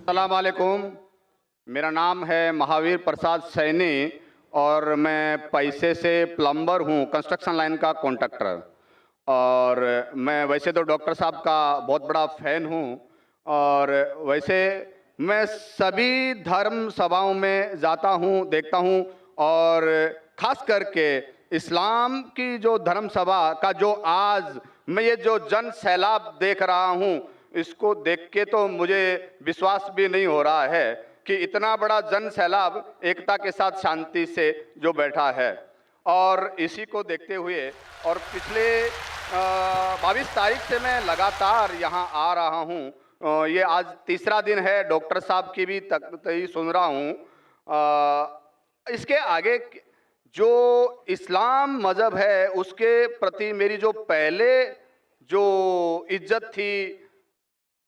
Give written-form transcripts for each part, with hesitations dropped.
السلام علیکم. میرا نام ہے مہاویر پرساد سینی اور میں پیسے سے پلمبر ہوں, کنسٹرکشن لائن کا کانٹریکٹر. اور میں ویسے تو ڈاکٹر صاحب کا بہت بڑا فین ہوں, اور ویسے میں سبھی دھرم سبھاؤں میں جاتا ہوں, دیکھتا ہوں, اور خاص کر کے اسلام کی جو دھرم سبھا کا جو آج میں یہ جو جن سیلاب دیکھ رہا ہوں, اس کو دیکھ کے تو مجھے وشواس بھی نہیں ہو رہا ہے کہ اتنا بڑا جن سیلاب ایکتا کے ساتھ شانتی سے جو بیٹھا ہے. اور اسی کو دیکھتے ہوئے اور پچھلے 22 تاریخ سے میں لگاتار یہاں آ رہا ہوں. یہ آج تیسرا دن ہے, ڈاکٹر صاحب کی بھی تقریر سن رہا ہوں. اس کے آگے جو اسلام مذہب ہے اس کے پرتی میری جو پہلے جو عزت تھی,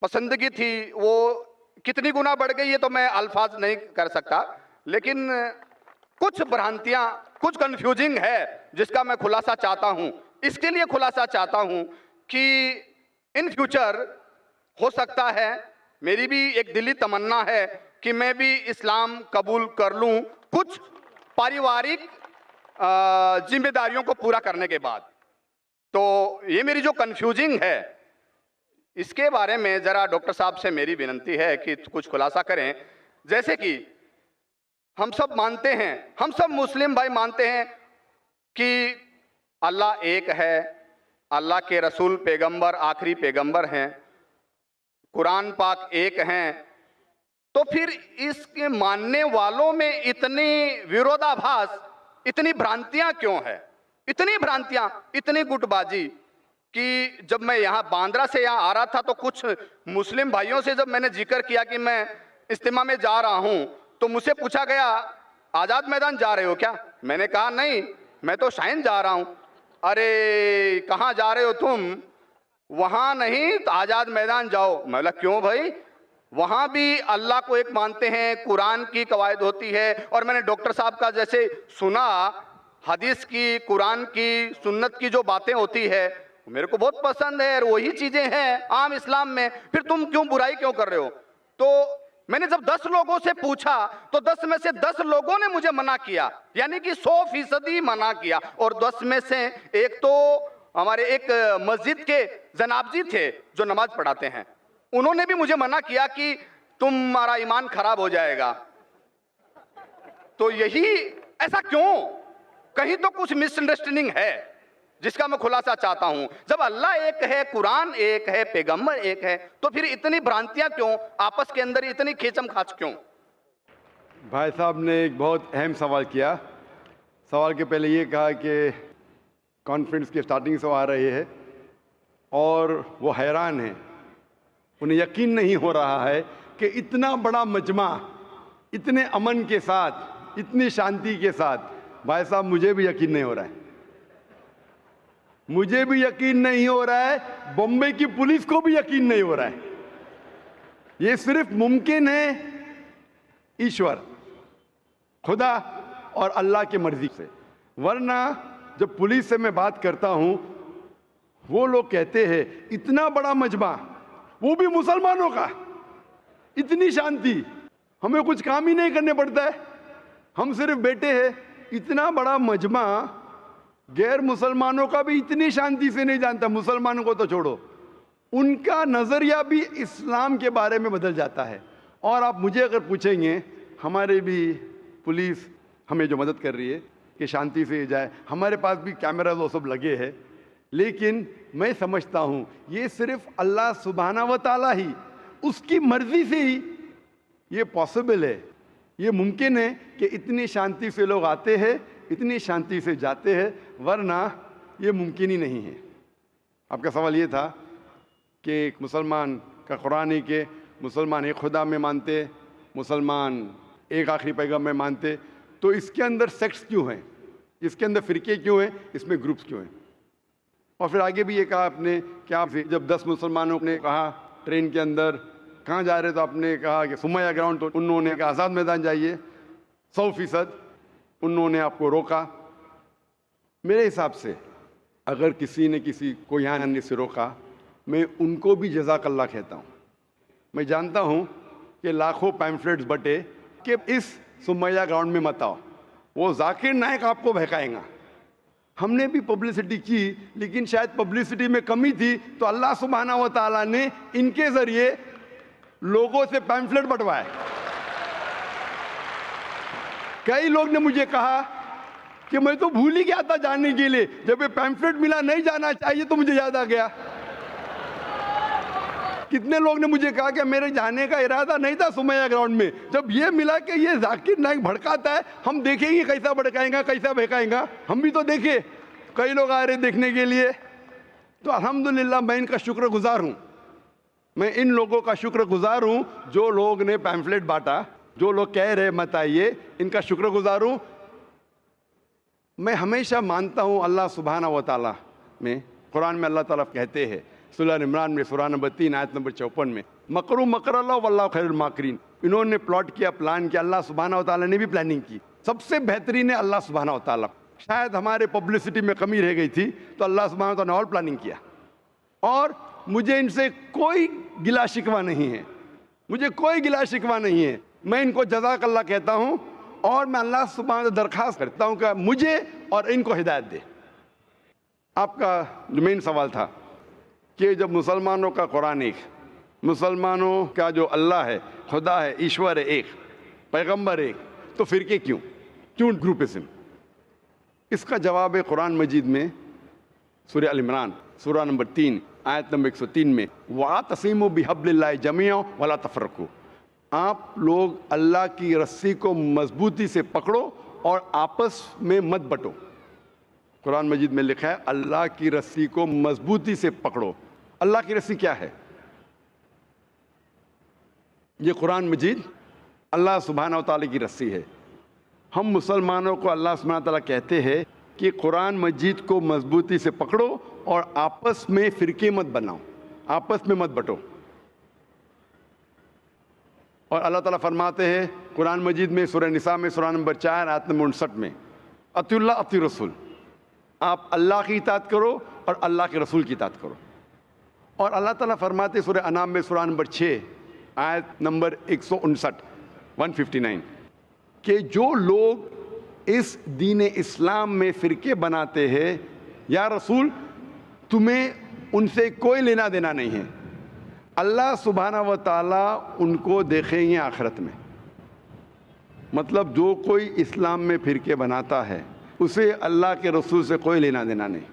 پسندگی تھی, وہ کتنی گنا بڑھ گئی ہے تو میں الفاظ نہیں کر سکتا, لیکن کچھ بھرانتیاں, کچھ کنفیوزنگ ہے جس کا میں خلاصہ چاہتا ہوں. اس کے لیے خلاصہ چاہتا ہوں کہ ان فیوچر ہو سکتا ہے, میری بھی ایک دلی تمنا ہے کہ میں بھی اسلام قبول کر لوں کچھ پاریوارک ذمہ داریوں کو پورا کرنے کے بعد. تو یہ میری جو کنفیوزنگ ہے اس کے بارے میں ذرا ڈاکٹر صاحب سے میری ونتی ہے کہ کچھ خلاصہ کریں. جیسے کہ ہم سب مانتے ہیں, ہم سب مسلم بھائی مانتے ہیں کہ اللہ ایک ہے, اللہ کے رسول پیغمبر آخری پیغمبر ہیں, قرآن پاک ایک ہیں. تو پھر اس کے ماننے والوں میں اتنی ویرودابھاس, اتنی بھرانتیاں کیوں ہے؟ اتنی بھرانتیاں, اتنی گٹ بازی کہ جب میں یہاں باندرا سے یہاں آ رہا تھا تو کچھ مسلم بھائیوں سے جب میں نے ذکر کیا کہ میں اجتماع میں جا رہا ہوں تو مجھ سے پوچھا گیا آزاد میدان جا رہے ہو کیا؟ میں نے کہا نہیں, میں تو شائن جا رہا ہوں. ارے کہاں جا رہے ہو تم؟ وہاں نہیں تو آزاد میدان جاؤ. میں بولا کیوں بھائی؟ وہاں بھی اللہ کو ایک مانتے ہیں, قرآن کی قواعد ہوتی ہے, اور میں نے ڈاکٹر صاحب کا جیسے سنا حدیث کی, قرآن کی, سنت کی جو باتیں ہوتی ہے میرے کو بہت پسند ہے, اور وہی چیزیں ہیں عام اسلام میں. پھر تم کیوں برائی کیوں کر رہے ہو؟ تو میں نے جب 10 لوگوں سے پوچھا تو 10 میں سے 10 لوگوں نے مجھے منع کیا, یعنی کہ 100% منع کیا. اور 10 میں سے ایک تو ہمارے ایک مسجد کے جناب جی تھے جو نماز پڑھاتے ہیں, انہوں نے بھی مجھے منع کیا کہ تمہارا ایمان خراب ہو جائے گا. تو یہی ایسا کیوں؟ کہیں تو کچھ مس انڈرسٹینڈنگ ہے جس کا میں خلاصہ چاہتا ہوں. جب اللہ ایک ہے, قرآن ایک ہے, پیغمبر ایک ہے, تو پھر اتنی بھرانتیاں کیوں, آپس کے اندر اتنی کھیچم کھاچ کیوں؟ بھائی صاحب نے ایک بہت اہم سوال کیا. سوال کے پہلے یہ کہا کہ کانفرنس کی سٹارٹنگ سے وہ آ رہے ہیں اور وہ حیران ہیں, انہیں یقین نہیں ہو رہا ہے کہ اتنا بڑا مجمع اتنے امن کے ساتھ, اتنی شانتی کے ساتھ. بھائی صاحب مجھے بھی یقین نہیں ہو رہا ہے, مجھے بھی یقین نہیں ہو رہا ہے, بمبئی کی پولیس کو بھی یقین نہیں ہو رہا ہے. یہ صرف ممکن ہے ایشور, خدا اور اللہ کی مرضی سے. ورنہ جب پولیس سے میں بات کرتا ہوں وہ لوگ کہتے ہیں اتنا بڑا مجمع, وہ بھی مسلمانوں کا, اتنی شانتی, ہمیں کچھ کام ہی نہیں کرنے پڑتا ہے, ہم صرف بیٹھے ہیں. اتنا بڑا مجمع غیر مسلمانوں کا بھی اتنی شانتی سے نہیں جانتا, مسلمانوں کو تو چھوڑو, ان کا نظریہ بھی اسلام کے بارے میں بدل جاتا ہے. اور آپ مجھے اگر پوچھیں گے, ہمارے بھی پولیس ہمیں جو مدد کر رہی ہے کہ شانتی سے جائے, ہمارے پاس بھی کیمراز وہ سب لگے ہیں, لیکن میں سمجھتا ہوں یہ صرف اللہ سبحانہ و تعالیٰ ہی, اس کی مرضی سے ہی یہ پاسبل ہے, یہ ممکن ہے کہ اتنی شانتی سے لوگ آتے ہیں, اتنی شانتی سے جاتے ہیں, ورنہ یہ ممکن ہی نہیں ہے. آپ کا سوال یہ تھا کہ ایک مسلمان کا قرآن ہے کہ مسلمان ایک خدا میں مانتے, مسلمان ایک آخری پیغمبر میں مانتے, تو اس کے اندر سیکٹس کیوں ہیں, اس کے اندر فرقے کیوں ہیں, اس میں گروپس کیوں ہیں؟ اور پھر آگے بھی یہ کہا آپ نے کہ آپ جب 10 مسلمانوں نے کہا ٹرین کے اندر کہاں جا رہے تو آپ نے کہا کہ سمیہ گراؤنڈ, تو انہوں نے کہا آزاد میدان جائیے. 100% انہوں نے آپ کو روکا. میرے حساب سے اگر کسی نے کسی کو یہاں آنے سے روکا, میں ان کو بھی جزاک اللہ کہتا ہوں. میں جانتا ہوں کہ لاکھوں پیمفلیٹس بٹے کہ اس سمیہ گراؤنڈ میں مت آؤ، وہ ذاکر نائک آپ کو بہکائیں گا۔ ہم نے بھی پبلسٹی کی، لیکن شاید پبلسٹی میں کمی تھی، تو اللہ سبحانہ و تعالیٰ نے ان کے ذریعے لوگوں سے پیمفلیٹ بٹوائے۔ کئی لوگ نے مجھے کہا کہ میں تو بھول ہی گیا تھا جاننے کے لیے، جب یہ پیمفلیٹ ملا نہیں جانا چاہیے تو مجھے یاد آ گیا۔ کتنے لوگ نے مجھے کہا کہ میرے جانے کا ارادہ نہیں تھا سمیہ گراؤنڈ میں، جب یہ ملا کہ یہ ذاکر نائک بھڑکاتا ہے، ہم دیکھیں گے کیسا بھڑکائیں گا، کیسا بہکائیں گا۔ ہم بھی تو دیکھے، کئی لوگ آ رہے دیکھنے کے لیے۔ تو الحمدللہ میں ان کا شکر گزار ہوں، میں ان لوگوں کا شکر گزار ہوں جو لوگ نے پیمفلیٹ بانٹا، جو لوگ کہہ رہے مت آئیے، ان کا شکر گزار ہوں۔ میں ہمیشہ مانتا ہوں اللہ سبحانہ و تعالیٰ میں، قرآن میں اللہ تعالیٰ کہتے ہیں سورہ عمران میں سورہ نمبر 3 آیت نمبر 54 میں، مکروا مکر اللہ واللہ خیر الماکرین۔ انہوں نے پلاٹ کیا، پلان کیا، اللہ سبحانہ و تعالیٰ نے بھی پلاننگ کی، سب سے بہترین ہے اللہ سبحانہ و تعالیٰ۔ شاید ہمارے پبلسٹی میں کمی رہ گئی تھی تو اللہ سبحانہ و تعالیٰ نے اور پلاننگ کیا، اور مجھے ان سے کوئی گلا شکوہ نہیں ہے، مجھے کوئی گلا شکوہ نہیں ہے۔ میں ان کو جزاک اللہ کہتا ہوں، اور میں اللہ سبحانہ و تعالیٰ درخواست کرتا ہوں کہ مجھے اور ان کو ہدایت دے۔ آپ کا جو مین سوال تھا کہ جب مسلمانوں کا قرآن ایک، مسلمانوں کا جو اللہ ہے، خدا ہے، ایشور ہے ایک، پیغمبر ایک، تو فرقے کیوں گروپزم؟ اس کا جواب ہے قرآن مجید میں سورہ ال عمران سورہ نمبر 3 آیت نمبر 103 میں، وَاعْتَصِمُوا بِحَبْلِ اللَّهِ جَمِيعًا وَلَا تَفَرَّقُوا۔ آپ لوگ اللہ کی رسی کو مضبوطی سے پکڑو اور آپس میں مت بٹو۔ قرآن مجید میں لکھا ہے اللہ کی رسی کو مضبوطی سے پکڑو۔ اللہ کی رسی کیا ہے؟ یہ قرآن مجید اللہ سبحانہ و تعالیٰ کی رسی ہے۔ ہم مسلمانوں کو اللہ سبحانہ و تعالیٰ کہتے ہیں کہ قرآن مجید کو مضبوطی سے پکڑو اور آپس میں فرقے مت بناؤ، آپس میں مت بٹو۔ اور اللہ تعالیٰ فرماتے ہیں قرآن مجید میں سورہ نساء میں سورہ نمبر 4 آیت نمبر 59 میں، اطیعوا اللہ اطیعوا الرسول، آپ اللہ کی اطاعت کرو اور اللہ کے رسول کی اطاعت کرو۔ اور اللہ تعالیٰ فرماتے سورہ انعام میں سورہ نمبر 6 آیت نمبر 159 کہ جو لوگ اس دین اسلام میں فرقے بناتے ہیں، یا رسول تمہیں ان سے کوئی لینا دینا نہیں ہے، اللہ سبحانہ و تعالیٰ ان کو دیکھیں گے آخرت میں۔ مطلب جو کوئی اسلام میں فرقے بناتا ہے اسے اللہ کے رسول سے کوئی لینا دینا نہیں،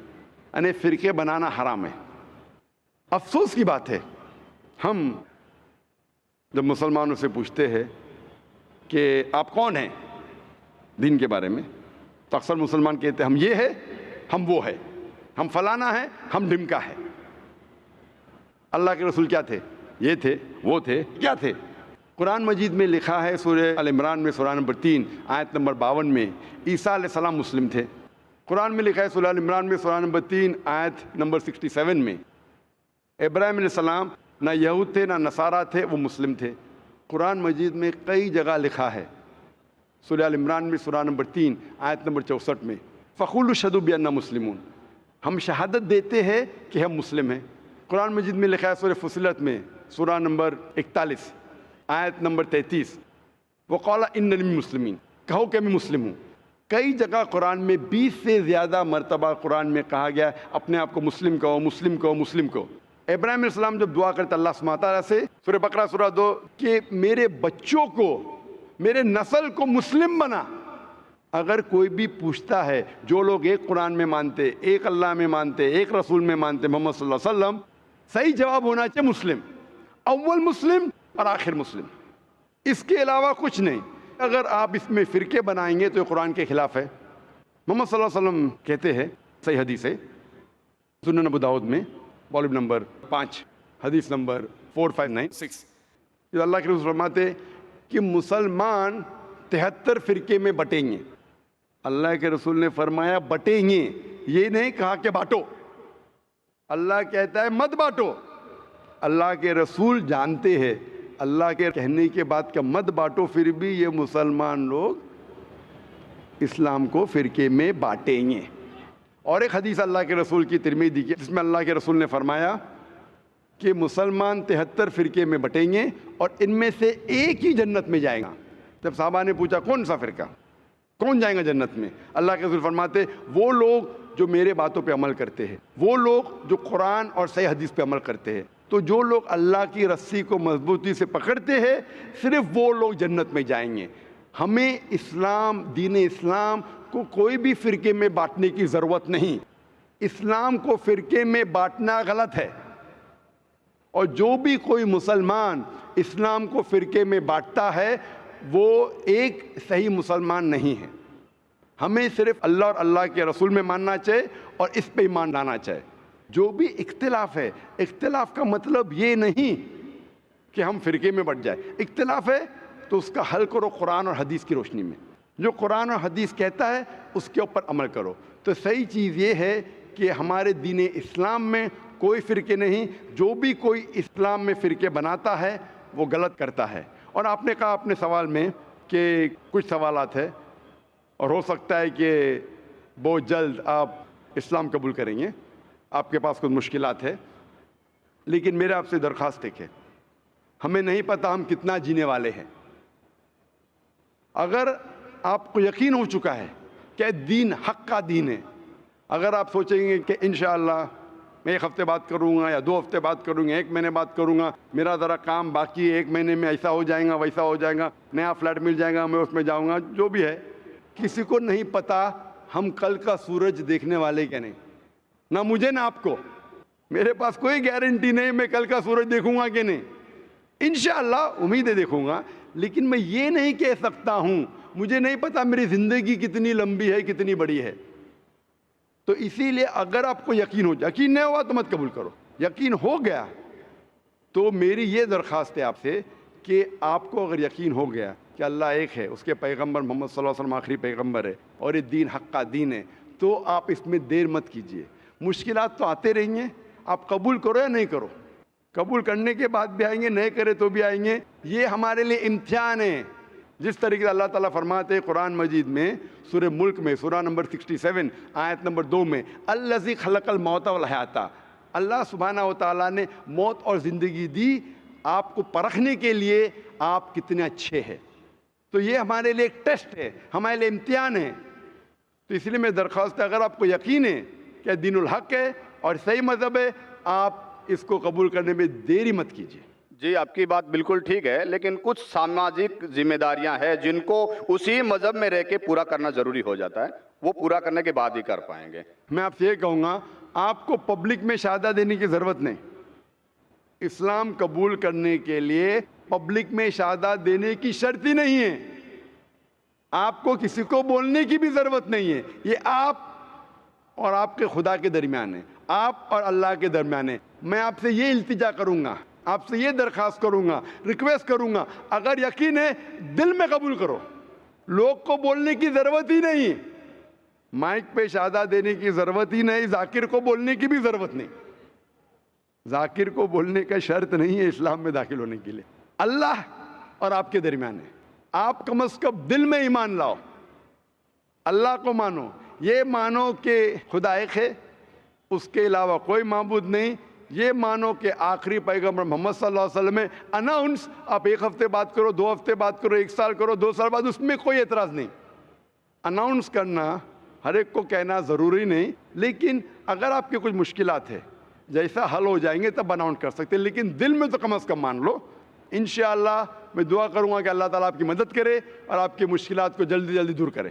یعنی فرقے بنانا حرام ہے۔ افسوس کی بات ہے، ہم جب مسلمانوں سے پوچھتے ہیں کہ آپ کون ہیں دین کے بارے میں، تو اکثر مسلمان کہتے ہیں ہم یہ ہے، ہم وہ ہے، ہم فلانا ہے، ہم ڈھمکا ہے۔ اللہ کے رسول کیا تھے؟ یہ تھے، وہ تھے، کیا تھے؟ قرآن مجید میں لکھا ہے سورہ ال عمران میں سورہ نمبر 3 آیت نمبر 52 میں، عیسیٰ علیہ السلام مسلم تھے۔ قرآن میں لکھا ہے سورہ ال عمران میں سورہ نمبر 3 آیت نمبر 67 میں، ابراہیم علیہ السلام نہ یہود تھے نہ نصارہ تھے، وہ مسلم تھے۔ قرآن مجید میں کئی جگہ لکھا ہے، سورہ ال عمران میں سورہ نمبر 3 آیت نمبر 64 میں، فَقُولُوا اشْهَدُوا بِأَنَّا مُسْلِمُونَ، ہم شہادت دیتے ہیں کہ ہم مسلم ہیں۔ قرآن مجید میں لکھا ہے سورہ فصلت میں سورہ نمبر 41 آیت نمبر 33، وَقَالَ إِنَّنِي مِنَ الْمُسْلِمِينَ، کہو کہ میں مسلم ہوں۔ کئی جگہ قرآن میں 20 سے زیادہ مرتبہ قرآن میں کہا گیا اپنے آپ کو مسلم کہو، مسلم کہو، مسلم کہو۔ ابراہیم علیہ السلام جب دعا کرتے اللہ سبحانہ تعالیٰ سے سورہ بقرہ سورہ 2 کہ میرے بچوں کو، میرے نسل کو مسلم بنا۔ اگر کوئی بھی پوچھتا ہے، جو لوگ ایک قرآن میں مانتے، ایک اللہ میں مانتے، ایک رسول میں مانتے، محمد صلی اللہ علیہ وسلم، صحیح جواب ہونا چاہیے مسلم، اول مسلم اور آخر مسلم، اس کے علاوہ کچھ نہیں۔ اگر آپ اس میں فرقے بنائیں گے تو یہ قرآن کے خلاف ہے۔ محمد صلی اللہ علیہ وسلم کہتے ہیں، صحیح حدیث ہے سنن ابو داؤد میں والیوم نمبر 5 حدیث نمبر 4596، جو اللہ کے رسول فرماتے کہ مسلمان 73 فرقے میں بٹیں گے۔ اللہ کے رسول نے فرمایا بٹیں گے، یہ نہیں کہا کہ بانٹو۔ اللہ کہتا ہے مت بانٹو۔ اللہ کے رسول جانتے ہیں اللہ کے کہنے کے بعد کہ مت بانٹو، پھر بھی یہ مسلمان لوگ اسلام کو فرقے میں بانٹیں گے۔ اور ایک حدیث اللہ کے رسول کی ترمذی کی، جس میں اللہ کے رسول نے فرمایا کہ مسلمان 73 فرقے میں بٹیں گے اور ان میں سے ایک ہی جنت میں جائے گا۔ جب صحابہ نے پوچھا کون سا فرقہ، کون جائیں گا جنت میں، اللہ کے رسول فرماتے وہ لوگ جو میرے باتوں پہ عمل کرتے ہیں، وہ لوگ جو قرآن اور صحیح حدیث پہ عمل کرتے ہیں۔ تو جو لوگ اللہ کی رسی کو مضبوطی سے پکڑتے ہیں صرف وہ لوگ جنت میں جائیں گے۔ ہمیں اسلام، دین اسلام کو کوئی بھی فرقے میں بانٹنے کی ضرورت نہیں۔ اسلام کو فرقے میں بانٹنا غلط ہے، اور جو بھی کوئی مسلمان اسلام کو فرقے میں بانٹتا ہے وہ ایک صحیح مسلمان نہیں ہے۔ ہمیں صرف اللہ اور اللہ کے رسول میں ماننا چاہیے اور اس پہ ایمان لانا چاہیے۔ جو بھی اختلاف ہے، اختلاف کا مطلب یہ نہیں کہ ہم فرقے میں بٹ جائیں۔ اختلاف ہے تو اس کا حل کرو قرآن اور حدیث کی روشنی میں، جو قرآن اور حدیث کہتا ہے اس کے اوپر عمل کرو۔ تو صحیح چیز یہ ہے کہ ہمارے دین اسلام میں کوئی فرقے نہیں، جو بھی کوئی اسلام میں فرقے بناتا ہے وہ غلط کرتا ہے۔ اور آپ نے کہا اپنے سوال میں کہ کچھ سوالات ہیں اور ہو سکتا ہے کہ بہت جلد آپ اسلام قبول کریں گے، آپ کے پاس کچھ مشکلات ہے، لیکن میرے آپ سے درخواست ہے کہ ہمیں نہیں پتہ ہم کتنا جینے والے ہیں۔ اگر آپ کو یقین ہو چکا ہے کہ دین حق کا دین ہے، اگر آپ سوچیں گے کہ انشاءاللہ میں 1 ہفتے بعد کروں گا یا 2 ہفتے بعد کروں گا، 1 مہینے بعد کروں گا، میرا ذرا کام باقی ہے، 1 مہینے میں ایسا ہو جائے گا ویسا ہو جائے گا، نیا فلیٹ مل جائے گا میں اس میں جاؤں گا، جو بھی ہے، کسی کو نہیں پتہ ہم کل کا سورج دیکھنے والے کہ نہیں، نہ مجھے نہ آپ کو۔ میرے پاس کوئی گارنٹی نہیں میں کل کا سورج دیکھوں گا کہ نہیں، انشاءاللہ امید ہے دیکھوں گا، لیکن میں یہ نہیں کہہ سکتا ہوں، مجھے نہیں پتا میری زندگی کتنی لمبی ہے کتنی بڑی ہے۔ تو اسی لیے اگر آپ کو یقین ہو، یقین نہیں ہوا تو مت قبول کرو، یقین ہو گیا تو میری یہ درخواست ہے آپ سے کہ آپ کو اگر یقین ہو گیا کہ اللہ ایک ہے، اس کے پیغمبر محمد صلی اللہ علیہ وسلم آخری پیغمبر ہے اور یہ دین حق کا دین ہے، تو آپ اس میں دیر مت کیجئے۔ مشکلات تو آتے رہیں گے، آپ قبول کرو یا نہیں کرو، قبول کرنے کے بعد بھی آئیں گے، نہیں کرے تو بھی آئیں گے، یہ ہمارے لیے امتحان ہے۔ جس طریقے سے اللہ تعالیٰ فرماتے ہیں قرآن مجید میں سورہ ملک میں سورہ نمبر 67 آیت نمبر 2 میں الذی خلق الموت والحیات، اللہ سبحانہ و تعالیٰ نے موت اور زندگی دی آپ کو پرکھنے کے لیے آپ کتنے اچھے ہیں۔ تو یہ ہمارے لیے ایک ٹیسٹ ہے، ہمارے لیے امتحان ہے۔ تو اس لیے میں درخواست ہے اگر آپ کو یقین ہے کہ دین الحق ہے اور صحیح مذہب ہے، آپ اس کو قبول کرنے میں دیری مت کیجیے۔ جی آپ کی بات بالکل ٹھیک ہے، لیکن کچھ سماجک ذمہ داریاں ہیں جن کو اسی مذہب میں رہ کے پورا کرنا ضروری ہو جاتا ہے، وہ پورا کرنے کے بعد ہی کر پائیں گے۔ میں آپ سے یہ کہوں گا آپ کو پبلک میں شہادت دینے کی ضرورت نہیں، اسلام قبول کرنے کے لیے پبلک میں شہادت دینے کی شرط ہی نہیں ہے، آپ کو کسی کو بولنے کی بھی ضرورت نہیں ہے، یہ آپ اور آپ کے خدا کے درمیان ہے، آپ اور اللہ کے درمیان ہے۔ میں آپ سے یہ التجا کروں گا، آپ سے یہ درخواست کروں گا، ریکویسٹ کروں گا، اگر یقین ہے دل میں قبول کرو، لوگ کو بولنے کی ضرورت ہی نہیں، مائک پہ شہادت دینے کی ضرورت ہی نہیں، ذاکر کو بولنے کی بھی ضرورت نہیں، ذاکر کو بولنے کا شرط نہیں ہے اسلام میں داخل ہونے کے لیے، اللہ اور آپ کے درمیان ہے۔ آپ کم از کم دل میں ایمان لاؤ، اللہ کو مانو، یہ مانو کہ خدا ایک ہے، اس کے علاوہ کوئی معبود نہیں، یہ مانو کہ آخری پیغمبر محمد صلی اللہ علیہ وسلم ہے۔ اناؤنس آپ 1 ہفتے بعد کرو، 2 ہفتے بعد کرو، 1 سال کرو، 2 سال بعد، اس میں کوئی اعتراض نہیں۔ اناؤنس کرنا ہر ایک کو کہنا ضروری نہیں، لیکن اگر آپ کے کچھ مشکلات ہے جیسا حل ہو جائیں گے تب اناؤنس کر سکتے ہیں، لیکن دل میں تو کم از کم مان لو۔ انشاءاللہ میں دعا کروں گا کہ اللہ تعالیٰ آپ کی مدد کرے اور آپ کی مشکلات کو جلدی جلدی دور کرے۔